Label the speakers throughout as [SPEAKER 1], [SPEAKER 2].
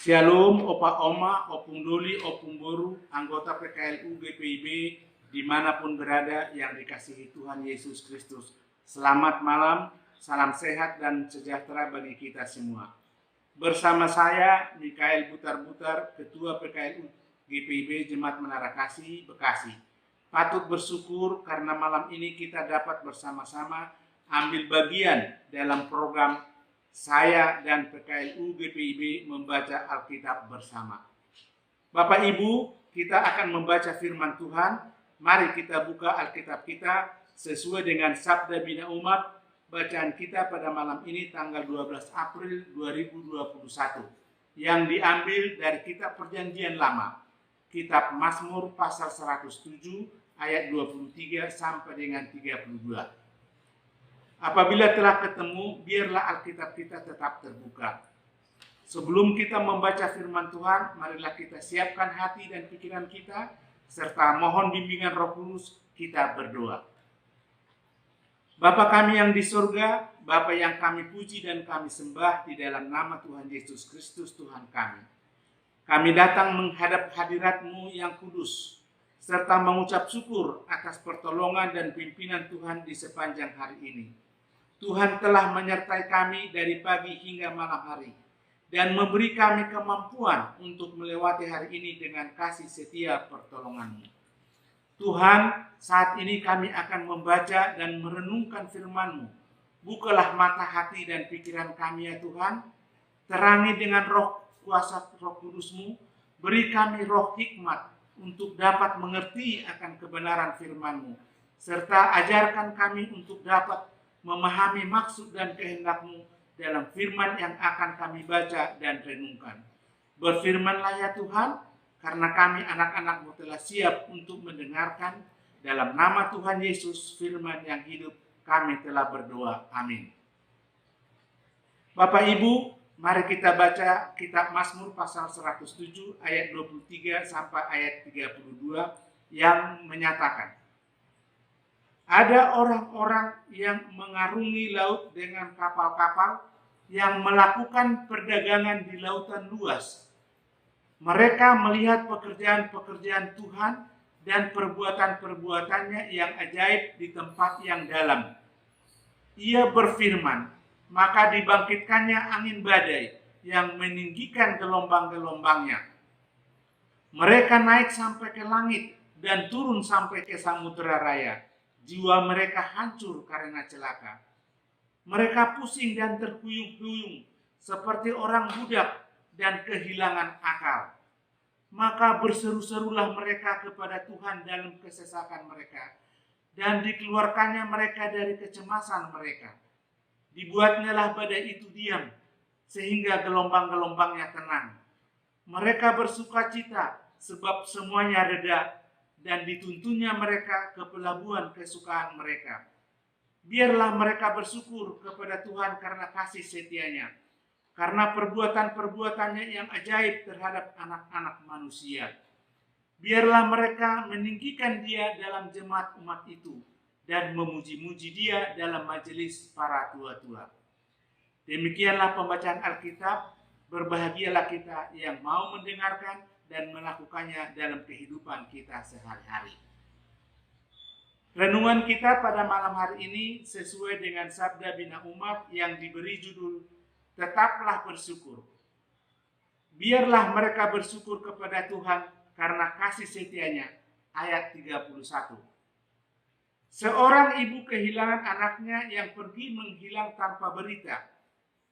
[SPEAKER 1] Shalom, Opa Oma, Opung Doli, Opung Boru, anggota PKLU GPIB dimanapun berada yang dikasihi Tuhan Yesus Kristus. Selamat malam, salam sehat dan sejahtera bagi kita semua. Bersama saya, Mikael Butar-Butar, Ketua PKLU GPIB Jemaat Menara Kasih, Bekasi. Patut bersyukur karena malam ini kita dapat bersama-sama ambil bagian dalam program saya dan PKLU GPIB membaca Alkitab bersama. Bapak Ibu, kita akan membaca firman Tuhan. Mari kita buka Alkitab kita sesuai dengan Sabda Bina Umat. Bacaan kita pada malam ini tanggal 12 April 2021 yang diambil dari kitab Perjanjian Lama, kitab Mazmur pasal 107 ayat 23 sampai dengan 32. Apabila telah ketemu, biarlah Alkitab kita tetap terbuka. Sebelum kita membaca firman Tuhan, marilah kita siapkan hati dan pikiran kita, serta mohon bimbingan Roh Kudus, kita berdoa. Bapa kami yang di surga, Bapa yang kami puji dan kami sembah di dalam nama Tuhan Yesus Kristus Tuhan kami. Kami datang menghadap hadirat-Mu yang kudus, serta mengucap syukur atas pertolongan dan pimpinan Tuhan di sepanjang hari ini. Tuhan telah menyertai kami dari pagi hingga malam hari dan memberi kami kemampuan untuk melewati hari ini dengan kasih setia pertolongan-Mu. Tuhan, saat ini kami akan membaca dan merenungkan firman-Mu. Bukalah mata hati dan pikiran kami ya Tuhan, terangi dengan roh kuasa Roh Kudus-Mu, beri kami roh hikmat untuk dapat mengerti akan kebenaran firman-Mu, serta ajarkan kami untuk dapat memahami maksud dan kehendak-Mu dalam firman yang akan kami baca dan renungkan. Berfirmanlah ya Tuhan, karena kami anak-anak-Mu telah siap untuk mendengarkan. Dalam nama Tuhan Yesus, firman yang hidup, kami telah berdoa. Amin. Bapak Ibu, mari kita baca kitab Mazmur pasal 107 ayat 23 sampai ayat 32 yang menyatakan, ada orang-orang yang mengarungi laut dengan kapal-kapal yang melakukan perdagangan di lautan luas. Mereka melihat pekerjaan-pekerjaan Tuhan dan perbuatan-perbuatannya yang ajaib di tempat yang dalam. Ia berfirman, maka dibangkitkannya angin badai yang meninggikan gelombang-gelombangnya. Mereka naik sampai ke langit dan turun sampai ke samudera raya. Jiwa mereka hancur karena celaka. Mereka pusing dan terhuyung-huyung seperti orang budak dan kehilangan akal. Maka berseru-serulah mereka kepada Tuhan dalam kesesakan mereka, dan dikeluarkannya mereka dari kecemasan mereka. Dibuatnyalah badai itu diam, sehingga gelombang-gelombangnya tenang. Mereka bersuka cita sebab semuanya reda, dan dituntunnya mereka ke pelabuhan kesukaan mereka. Biarlah mereka bersyukur kepada Tuhan karena kasih setianya, karena perbuatan-perbuatannya yang ajaib terhadap anak-anak manusia. Biarlah mereka meninggikan Dia dalam jemaat umat itu, dan memuji-muji Dia dalam majelis para tua-tua. Demikianlah pembacaan Alkitab. Berbahagialah kita yang mau mendengarkan dan melakukannya dalam kehidupan kita sehari-hari. Renungan kita pada malam hari ini sesuai dengan sabda Bina Umat yang diberi judul Tetaplah Bersyukur. Biarlah mereka bersyukur kepada Tuhan karena kasih setianya. Ayat 31. Seorang ibu kehilangan anaknya yang pergi menghilang tanpa berita.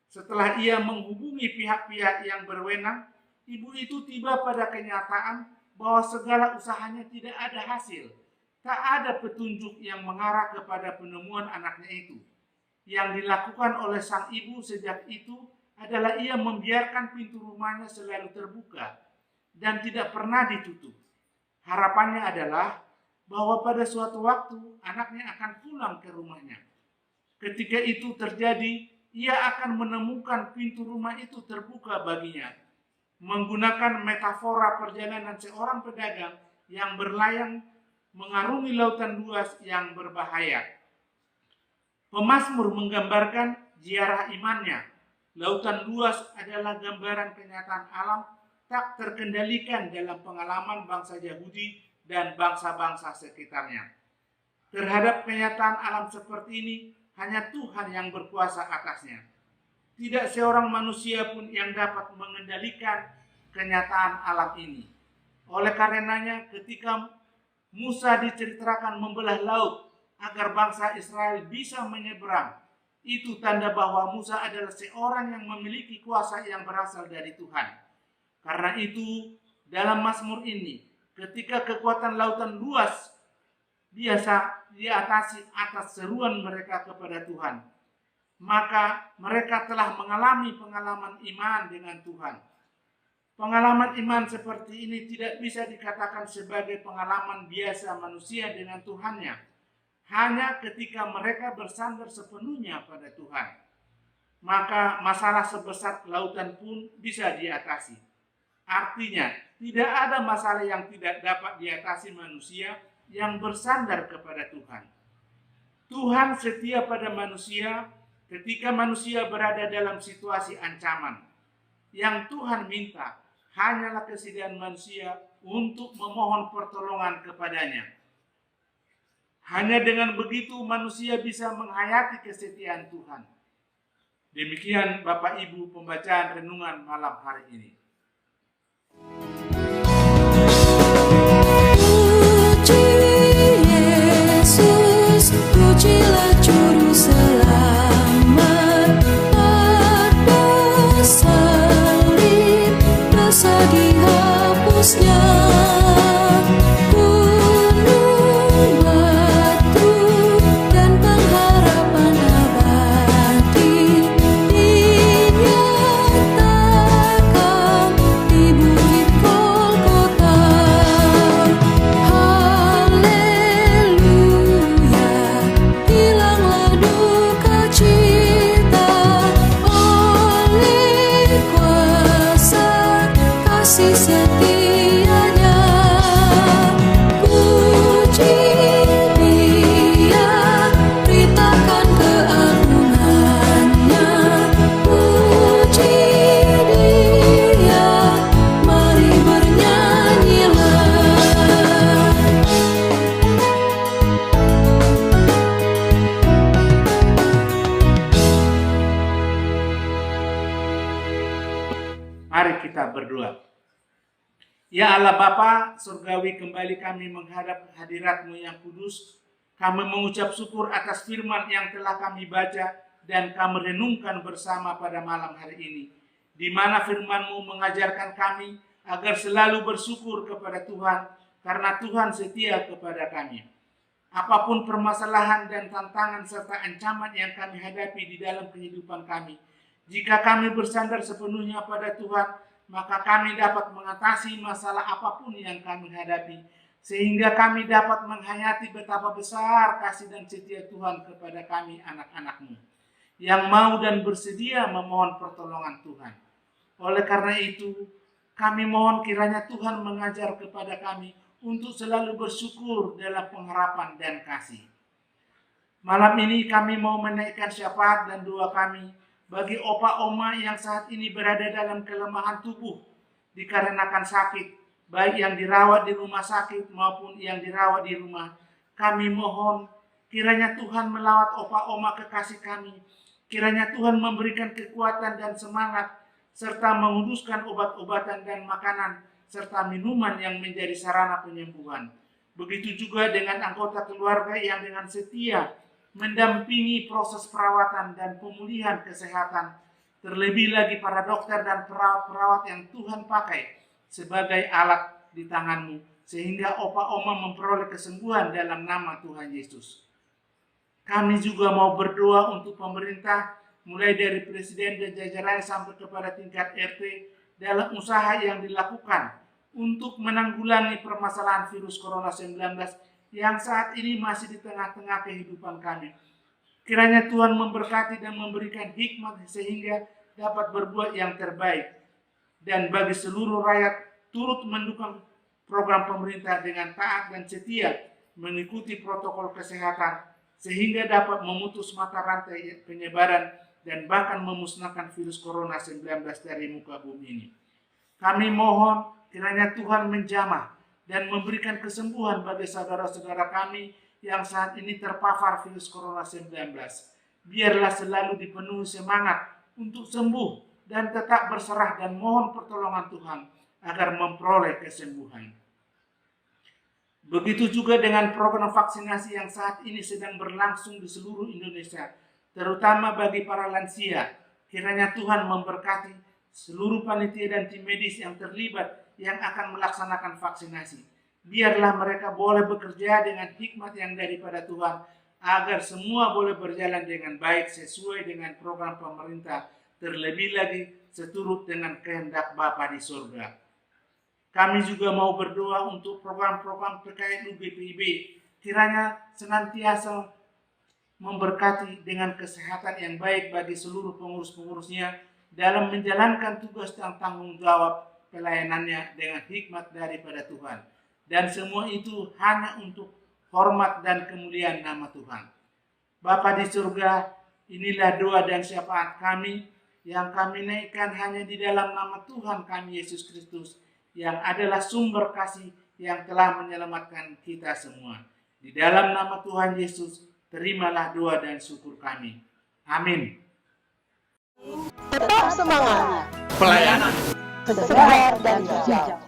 [SPEAKER 1] Setelah ia menghubungi pihak-pihak yang berwenang, ibu itu tiba pada kenyataan bahwa segala usahanya tidak ada hasil. Tak ada petunjuk yang mengarah kepada penemuan anaknya itu. Yang dilakukan oleh sang ibu sejak itu adalah ia membiarkan pintu rumahnya selalu terbuka dan tidak pernah ditutup. Harapannya adalah bahwa pada suatu waktu anaknya akan pulang ke rumahnya. Ketika itu terjadi, ia akan menemukan pintu rumah itu terbuka baginya. Menggunakan metafora perjalanan seorang pedagang yang berlayang mengarungi lautan luas yang berbahaya. Pemazmur menggambarkan ziarah imannya. Lautan luas adalah gambaran kenyataan alam tak terkendalikan dalam pengalaman bangsa Yahudi dan bangsa-bangsa sekitarnya. Terhadap kenyataan alam seperti ini, hanya Tuhan yang berkuasa atasnya. Tidak seorang manusia pun yang dapat mengendalikan kenyataan alam ini. Oleh karenanya, ketika Musa diceritakan membelah laut agar bangsa Israel bisa menyeberang, itu tanda bahwa Musa adalah seorang yang memiliki kuasa yang berasal dari Tuhan. Karena itu, dalam Mazmur ini, ketika kekuatan lautan luas biasa diatasi atas seruan mereka kepada Tuhan, maka mereka telah mengalami pengalaman iman dengan Tuhan. Pengalaman iman seperti ini tidak bisa dikatakan sebagai pengalaman biasa manusia dengan Tuhannya, hanya ketika mereka bersandar sepenuhnya pada Tuhan. Maka masalah sebesar lautan pun bisa diatasi. Artinya, tidak ada masalah yang tidak dapat diatasi manusia yang bersandar kepada Tuhan. Tuhan setia pada manusia ketika manusia berada dalam situasi ancaman. Yang Tuhan minta hanyalah kesediaan manusia untuk memohon pertolongan kepadanya. Hanya dengan begitu manusia bisa menghayati kesetiaan Tuhan. Demikian Bapak Ibu pembacaan renungan malam hari ini.
[SPEAKER 2] Pujilah Juru Selamat, pada salib dosa dihapusnya. Gunung batu dan pengharapan abadi dinyatakan di bukit
[SPEAKER 1] Mari kita berdoa. Ya Allah Bapa surgawi, kembali kami menghadap hadirat-Mu yang kudus. Kami mengucap syukur atas firman yang telah kami baca dan kami renungkan bersama pada malam hari ini, di mana firman-Mu mengajarkan kami agar selalu bersyukur kepada Tuhan, karena Tuhan setia kepada kami. Apapun permasalahan dan tantangan serta ancaman yang kami hadapi di dalam kehidupan kami, jika kami bersandar sepenuhnya pada Tuhan, maka kami dapat mengatasi masalah apapun yang kami hadapi, sehingga kami dapat menghayati betapa besar kasih dan setia Tuhan kepada kami anak-anak-Mu, yang mau dan bersedia memohon pertolongan Tuhan. Oleh karena itu, kami mohon kiranya Tuhan mengajar kepada kami untuk selalu bersyukur dalam pengharapan dan kasih. Malam ini kami mau menaikkan syafaat dan doa kami bagi opa oma yang saat ini berada dalam kelemahan tubuh dikarenakan sakit, baik yang dirawat di rumah sakit maupun yang dirawat di rumah. Kami mohon kiranya Tuhan melawat opa oma kekasih kami. Kiranya Tuhan memberikan kekuatan dan semangat, serta menguduskan obat-obatan dan makanan serta minuman yang menjadi sarana penyembuhan. Begitu juga dengan anggota keluarga yang dengan setia mendampingi proses perawatan dan pemulihan kesehatan, terlebih lagi para dokter dan perawat-perawat yang Tuhan pakai sebagai alat di tangan-Mu, sehingga opa oma memperoleh kesembuhan dalam nama Tuhan Yesus. Kami juga mau berdoa untuk pemerintah, mulai dari presiden dan jajarannya sampai kepada tingkat RT, dalam usaha yang dilakukan untuk menanggulangi permasalahan virus corona 19 yang saat ini masih di tengah-tengah kehidupan kami. Kiranya Tuhan memberkati dan memberikan hikmat sehingga dapat berbuat yang terbaik. Dan bagi seluruh rakyat turut mendukung program pemerintah dengan taat dan setia mengikuti protokol kesehatan, sehingga dapat memutus mata rantai penyebaran dan bahkan memusnahkan virus corona 19 dari muka bumi ini. Kami mohon kiranya Tuhan menjamah dan memberikan kesembuhan bagi saudara-saudara kami yang saat ini terpapar virus corona 19. Biarlah selalu dipenuhi semangat untuk sembuh dan tetap berserah dan mohon pertolongan Tuhan agar memperoleh kesembuhan. Begitu juga dengan program vaksinasi yang saat ini sedang berlangsung di seluruh Indonesia, terutama bagi para lansia. Kiranya Tuhan memberkati seluruh panitia dan tim medis yang terlibat yang akan melaksanakan vaksinasi. Biarlah mereka boleh bekerja dengan hikmat yang daripada Tuhan, agar semua boleh berjalan dengan baik sesuai dengan program pemerintah, terlebih lagi seturut dengan kehendak Bapa di surga. Kami juga mau berdoa untuk program-program PKNU BPIB, kiranya senantiasa memberkati dengan kesehatan yang baik bagi seluruh pengurus-pengurusnya dalam menjalankan tugas dan tanggung jawab pelayanannya dengan hikmat daripada Tuhan. Dan semua itu hanya untuk hormat dan kemuliaan nama Tuhan. Bapa di surga, inilah doa dan syafaat kami yang kami naikkan hanya di dalam nama Tuhan kami Yesus Kristus, yang adalah sumber kasih yang telah menyelamatkan kita semua. Di dalam nama Tuhan Yesus, terimalah doa dan syukur kami. Amin.
[SPEAKER 3] Tetap semangat.
[SPEAKER 4] Pelayanan
[SPEAKER 3] Segar dan hijau.